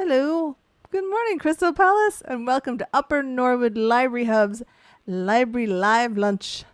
Hello. Good morning, Crystal Palace, and welcome to Upper Norwood Library Hub's Library Live Lunch.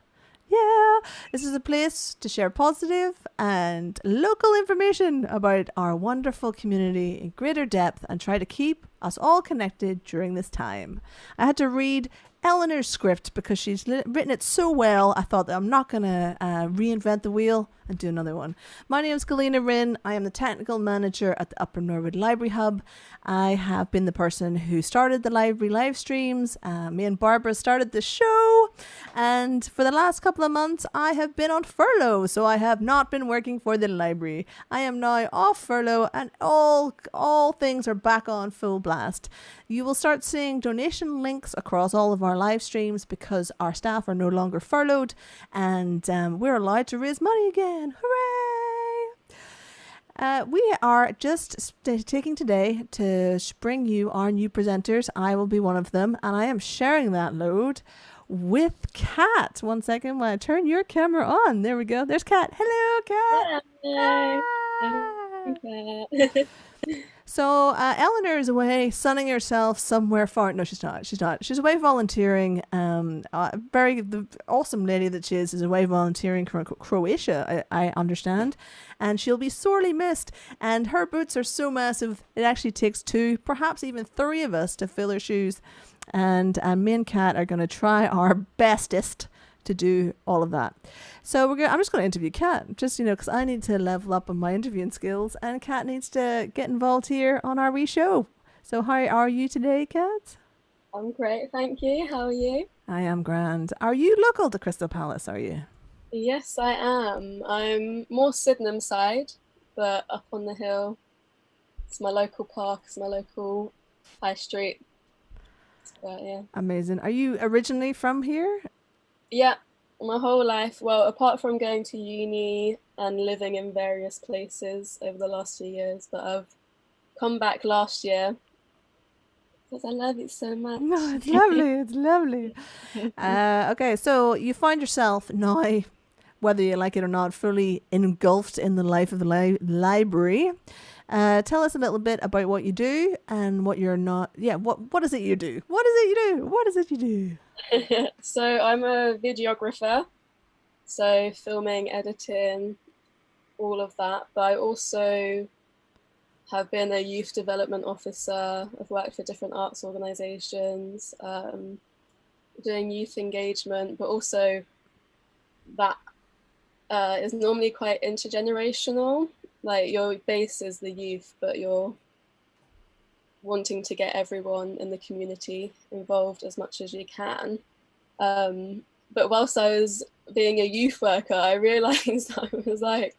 Yeah, this is a place to share positive and local information about our wonderful community in greater depth and try to keep us all connected during this time. I had to read Eleanor's script because she's written it so well. I thought that I'm not going to reinvent the wheel and do another one. My name is Galina Rin. I am the technical manager at the Upper Norwood Library Hub. I have been the person who started the library live streams. Me and Barbara started the show, and for the last couple of months I have been on furlough, so I have not been working for the library. I am now off furlough and all things are back on full blast. You will start seeing donation links across all of our live streams because our staff are no longer furloughed, and we're allowed to raise money again. Hooray! We are just taking today to bring you our new presenters. I will be one of them, and I am sharing that load with Kat. One second while I turn your camera on. There we go. There's Kat. Hello, Kat. Hello. Ah. So Eleanor is away sunning herself somewhere far. No, she's not. She's away volunteering. The awesome lady that she is away volunteering from Croatia, I understand. And she'll be sorely missed. And her boots are so massive, it actually takes two, perhaps even three of us to fill her shoes. And me and Kat are going to try our bestest to do all of that. So I'm just going to interview Kat, just, because I need to level up on my interviewing skills, and Kat needs to get involved here on our wee show. So how are you today, Kat? I'm great, thank you. How are you? I am grand. Are you local to Crystal Palace, are you? Yes, I am. I'm more Sydenham side, but up on the hill. It's my local park, it's my local high street. But yeah. Amazing. Are you originally from here? Yeah, my whole life. Well, apart from going to uni and living in various places over the last few years, but I've come back last year because I love it so much. No, it's lovely. It's lovely. Okay, so you find yourself now, whether you like it or not, fully engulfed in the life of the library. Tell us a little bit about what you do and what you're not. Yeah, what is it you do? What is it you do? What is it you do? So I'm a videographer, so filming, editing, all of that. But I also have been a youth development officer. I've worked for different arts organisations, doing youth engagement, but also that is normally quite intergenerational. Like your base is the youth, but you're wanting to get everyone in the community involved as much as you can. But whilst I was being a youth worker, I realised I was like,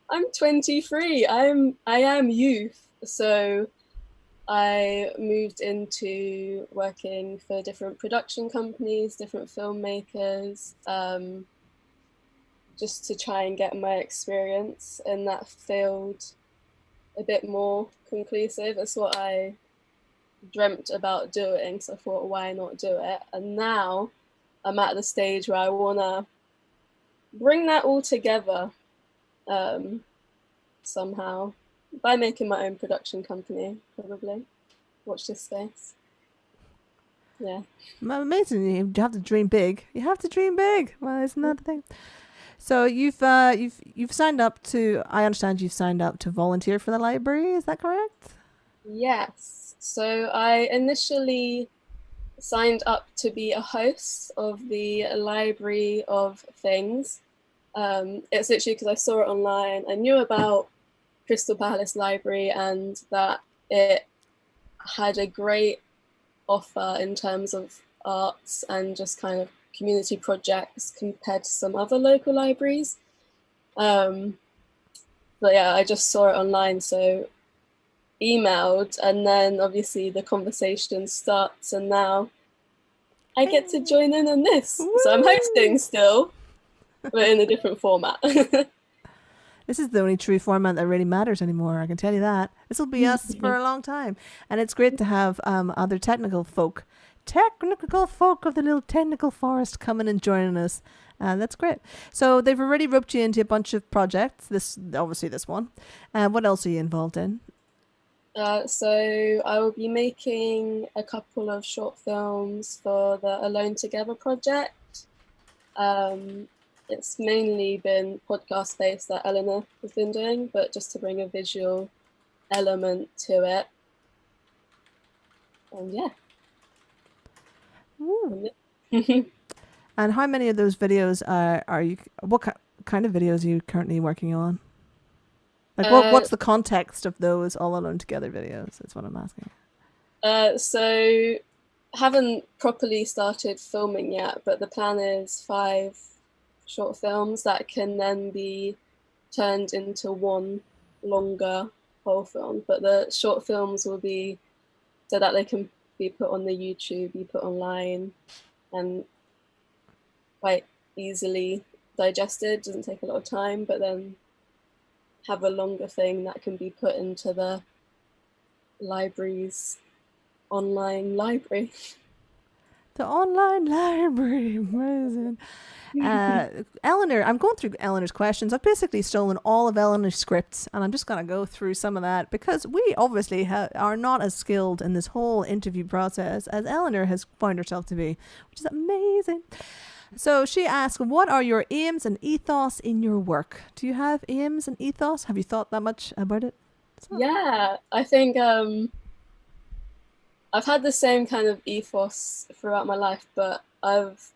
I'm 23, I am youth. So I moved into working for different production companies, different filmmakers, just to try and get my experience in that field a bit more conclusive. That's what I dreamt about doing, so I thought, why not do it? And now I'm at the stage where I want to bring that all together somehow by making my own production company, probably. Watch this space. Yeah. Amazing. You have to dream big. You have to dream big. Well, isn't that the thing? So you've signed up to, I understand you've signed up to volunteer for the library, is that correct? Yes. So I initially signed up to be a host of the Library of Things. It's literally because I saw it online. I knew about Crystal Palace Library and that it had a great offer in terms of arts and just kind of community projects compared to some other local libraries. But yeah, I just saw it online, so emailed, and then obviously the conversation starts, and now I get to join in on this. Woo! So I'm hosting still, but in a different format. This is the only true format that really matters anymore, I can tell you that. This will be us for a long time. And it's great to have other technical folk of the little technical forest coming and joining us. That's great. So they've already roped you into a bunch of projects. This one. What else are you involved in? So I will be making a couple of short films for the Alone Together project. It's mainly been podcast based that Eleanor has been doing, but just to bring a visual element to it. And yeah. Ooh. And how many of those videos are you? What kind of videos are you currently working on? Like, what's the context of those All Alone Together videos? That's what I'm asking. So haven't properly started filming yet, but the plan is 5 short films that can then be turned into one longer whole film. But the short films will be so that they can be put on the YouTube, be put online, and quite easily digested. Doesn't take a lot of time, but then have a longer thing that can be put into the library's online library. The online library, amazing. Eleanor, I'm going through Eleanor's questions. I've basically stolen all of Eleanor's scripts, and I'm just going to go through some of that because we obviously are not as skilled in this whole interview process as Eleanor has found herself to be, which is amazing. So she asks, what are your aims and ethos in your work? Do you have aims and ethos? Have you thought that much about it? Yeah, I think I've had the same kind of ethos throughout my life, but I've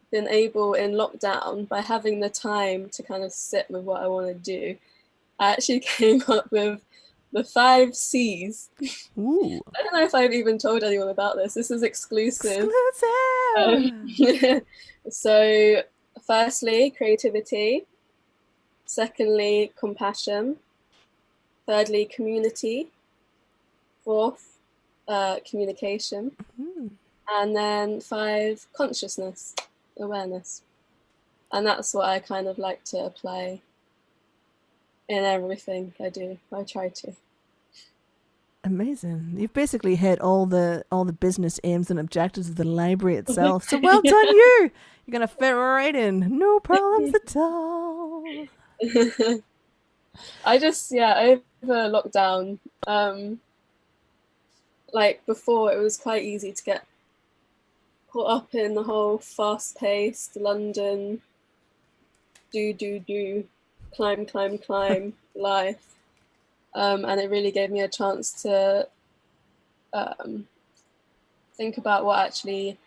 been able in lockdown, by having the time to kind of sit with what I want to do, I actually came up with the 5 C's. Ooh. I don't know if I've even told anyone about this. This is exclusive. So firstly, creativity. Secondly, compassion. Thirdly, community. Fourth, communication. Mm-hmm. And then 5, consciousness, awareness. And that's what I kind of like to apply in everything I do. I try to. Amazing. You've basically hit all the business aims and objectives of the library itself. So well done you. You're going to fit right in. No problems at all. I just, over lockdown, like before, it was quite easy to get caught up in the whole fast-paced London do, climb life. And it really gave me a chance to think about what actually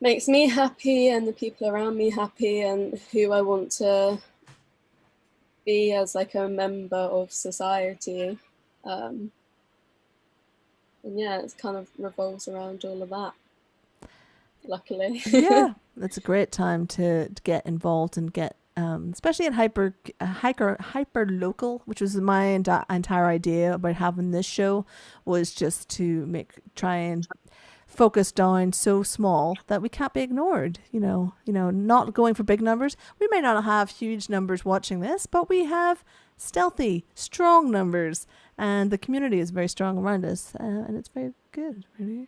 makes me happy and the people around me happy and who I want to be as like a member of society. And yeah, it kind of revolves around all of that, luckily. Yeah, it's a great time to get involved and get especially in hyper local, which was my entire idea about having this show, was just to try and focus down so small that we can't be ignored. You know, not going for big numbers. We may not have huge numbers watching this, but we have stealthy, strong numbers, and the community is very strong around us, and it's very good, really.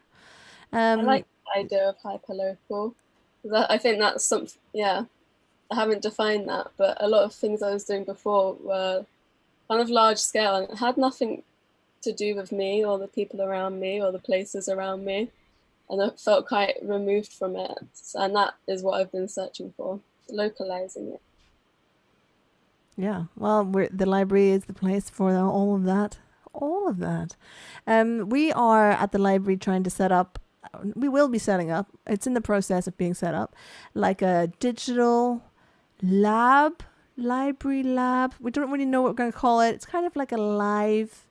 I like the idea of hyperlocal. I think that's something. Yeah. I haven't defined that, but a lot of things I was doing before were kind of large scale and it had nothing to do with me or the people around me or the places around me. And I felt quite removed from it. And that is what I've been searching for, localizing it. Yeah, well, the library is the place for all of that. All of that. We are at the library trying to set up, we will be setting up, it's in the process of being set up, like a digital library lab. We don't really know what we're going to call it. It's kind of like a live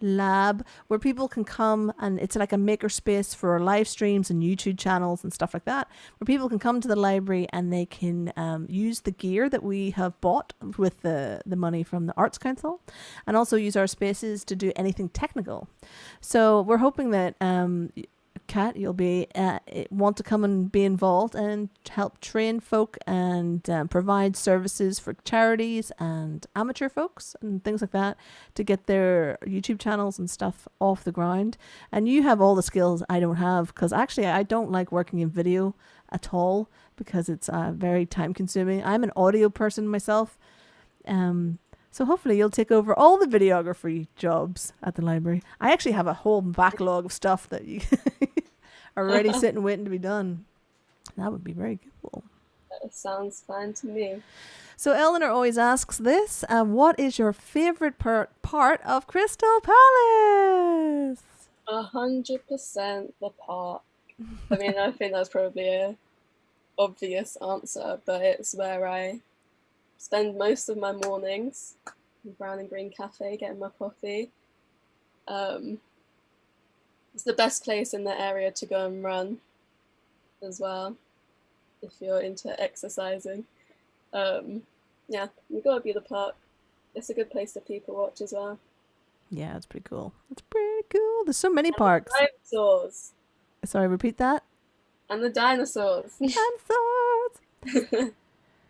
lab where people can come, and it's like a maker space for live streams and YouTube channels and stuff like that, where people can come to the library and they can use the gear that we have bought with the money from the Arts Council, and also use our spaces to do anything technical. So we're hoping that Kat, you'll be want to come and be involved and help train folk and provide services for charities and amateur folks and things like that to get their YouTube channels and stuff off the ground. And you have all the skills I don't have, because actually I don't like working in video at all because it's very time consuming. I'm an audio person myself. So hopefully you'll take over all the videography jobs at the library. I actually have a whole backlog of stuff that you are already sitting waiting to be done. That would be very cool. That sounds fine to me. So Eleanor always asks this, what is your favourite part of Crystal Palace? 100% the park. I mean, I think that's probably a obvious answer, but it's where I spend most of my mornings in Brown and Green Cafe getting my coffee. It's the best place in the area to go and run as well, if you're into exercising. Yeah, you gotta be the park. It's a good place to people watch as well. Yeah, it's pretty cool. It's pretty cool. There's so many And parks. the dinosaurs. Sorry, repeat that. And the dinosaurs. Dinosaurs.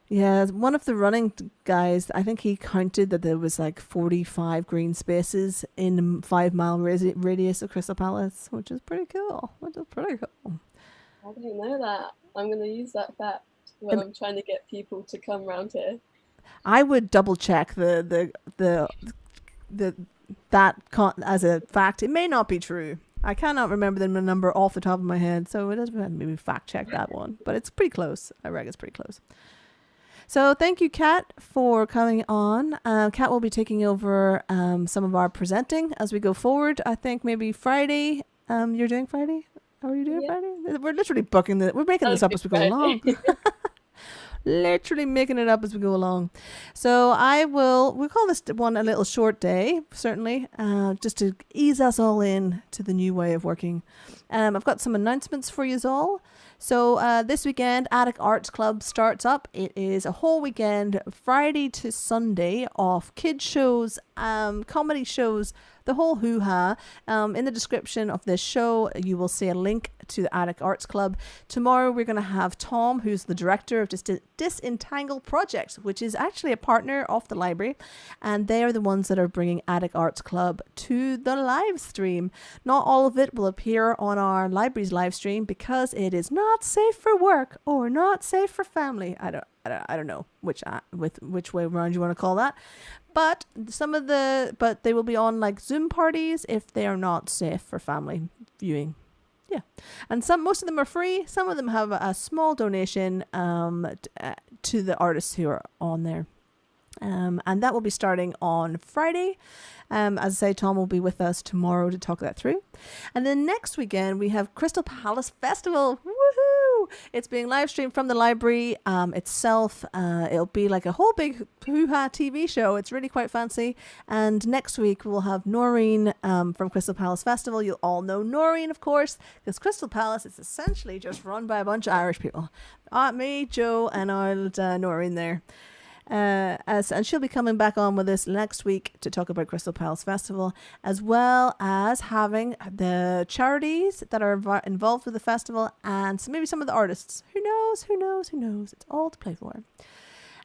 Yeah, one of the running guys, I think he counted that there was like 45 green spaces in a 5-mile radius of Crystal Palace, which is pretty cool. I didn't know that. I'm going to use that fact when I'm trying to get people to come round here. I would double check that as a fact. It may not be true. I cannot remember the number off the top of my head, so it doesn't maybe fact check that one. But it's pretty close. I reckon it's pretty close. So thank you, Kat, for coming on. Kat will be taking over some of our presenting as we go forward. I think maybe Friday. You're doing Friday? Are you doing Friday? We're literally booking we're making this up as we go along. Literally making it up as we go along. So we'll call this one a little short day, certainly, just to ease us all in to the new way of working. I've got some announcements for you all. So this weekend, Attic Arts Club starts up. It is a whole weekend, Friday to Sunday, of kids shows, comedy shows, the whole hoo-ha. In the description of this show, you will see a link to the Attic Arts Club. Tomorrow, we're going to have Tom, who's the director of Disentangle Projects, which is actually a partner of the library. And they are the ones that are bringing Attic Arts Club to the live stream. Not all of it will appear on our library's live stream because it is not safe for work or not safe for family. I don't know which way around you want to call that. But but they will be on like Zoom parties if they are not safe for family viewing. Yeah. And most of them are free. Some of them have a small donation to the artists who are on there. And that will be starting on Friday. As I say, Tom will be with us tomorrow to talk that through. And then next weekend, we have Crystal Palace Festival. Woohoo! It's being live streamed from the library itself. It'll be like a whole big hoo-ha TV show. It's really quite fancy. And next week, we'll have Noreen from Crystal Palace Festival. You'll all know Noreen, of course, because Crystal Palace is essentially just run by a bunch of Irish people. Me, Joe, and old Noreen there. And she'll be coming back on with us next week to talk about Crystal Palace Festival, as well as having the charities that are involved with the festival and maybe some of the artists. Who knows? It's all to play for.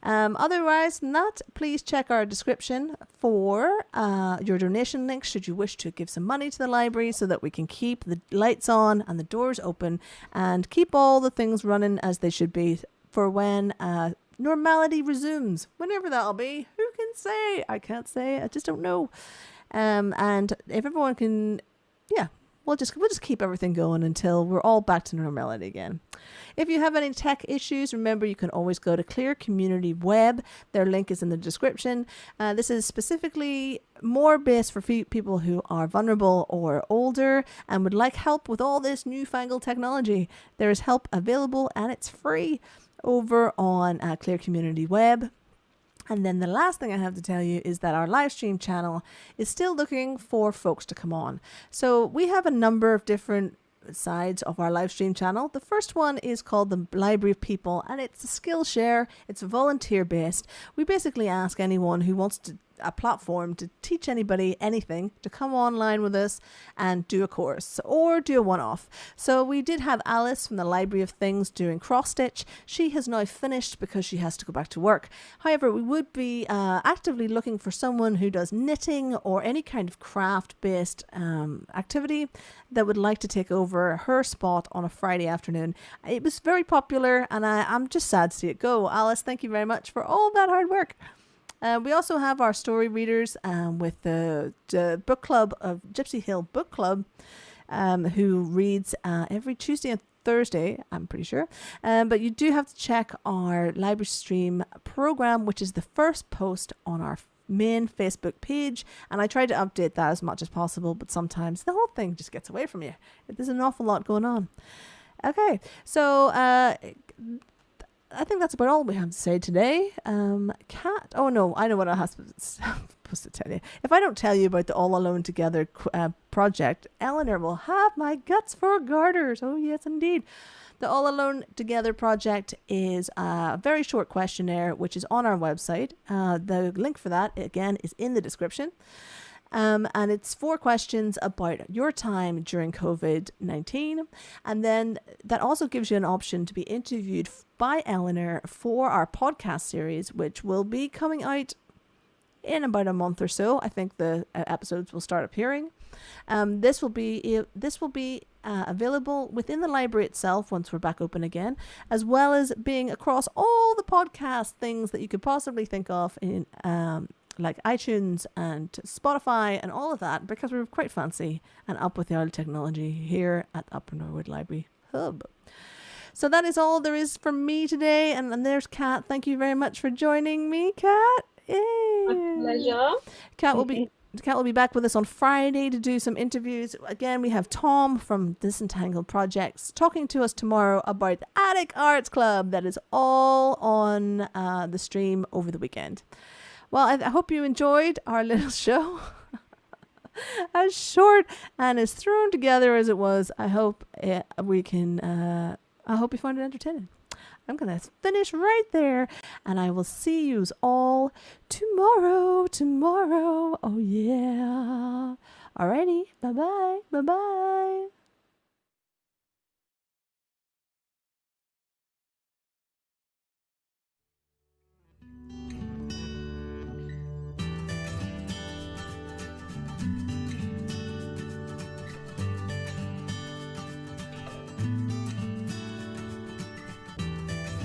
Otherwise than that, please check our description for your donation links should you wish to give some money to the library so that we can keep the lights on and the doors open and keep all the things running as they should be for when normality resumes, whenever that'll be. Who can say? I can't say. I just don't know. And if everyone can, we'll just keep everything going until we're all back to normality again. If you have any tech issues, remember you can always go to Clear Community Web. Their link is in the description. This is specifically more based for people who are vulnerable or older and would like help with all this newfangled technology. There is help available and it's free over on Clear Community Web. And then the last thing I have to tell you is that our live stream channel is still looking for folks to come on. So we have a number of different sides of our live stream channel. The first one is called the Library of People, and it's a Skillshare. It's volunteer based. We basically ask anyone who wants a platform to teach anybody anything to come online with us and do a course or do a one-off. So we did have Alice from the Library of Things doing cross stitch. She has now finished because she has to go back to work. However, we would be actively looking for someone who does knitting or any kind of craft-based activity that would like to take over her spot on a Friday afternoon. It was very popular and I'm just sad to see it go. Alice, thank you very much for all that hard work. We also have our story readers with the book club of Gypsy Hill Book Club, who reads every Tuesday and Thursday, I'm pretty sure. But you do have to check our library stream program, which is the first post on our main Facebook page. And I try to update that as much as possible, but sometimes the whole thing just gets away from you. There's an awful lot going on. Okay, so I think that's about all we have to say today. Kat, oh no, I know what I was supposed to tell you. If I don't tell you about the All Alone Together project, Eleanor will have my guts for garters. Oh yes, indeed. The All Alone Together project is a very short questionnaire, which is on our website. The link for that, again, is in the description. And it's 4 questions about your time during COVID-19. And then that also gives you an option to be interviewed by Eleanor for our podcast series, which will be coming out in about a month or so. I think the episodes will start appearing. This will be available within the library itself once we're back open again, as well as being across all the podcast things that you could possibly think of in like iTunes and Spotify and all of that, because we're quite fancy and up with the old technology here at Upper Norwood Library Hub. So that is all there is from me today. And there's Kat. Thank you very much for joining me, Kat. Yay. My pleasure. Kat will be back with us on Friday to do some interviews. Again, we have Tom from Disentangled Projects talking to us tomorrow about the Attic Arts Club. That is all on the stream over the weekend. Well, I hope you enjoyed our little show. As short and as thrown together as it was, I hope we can. I hope you find it entertaining. I'm gonna finish right there, and I will see yous all tomorrow. Oh yeah. Alrighty. Bye bye.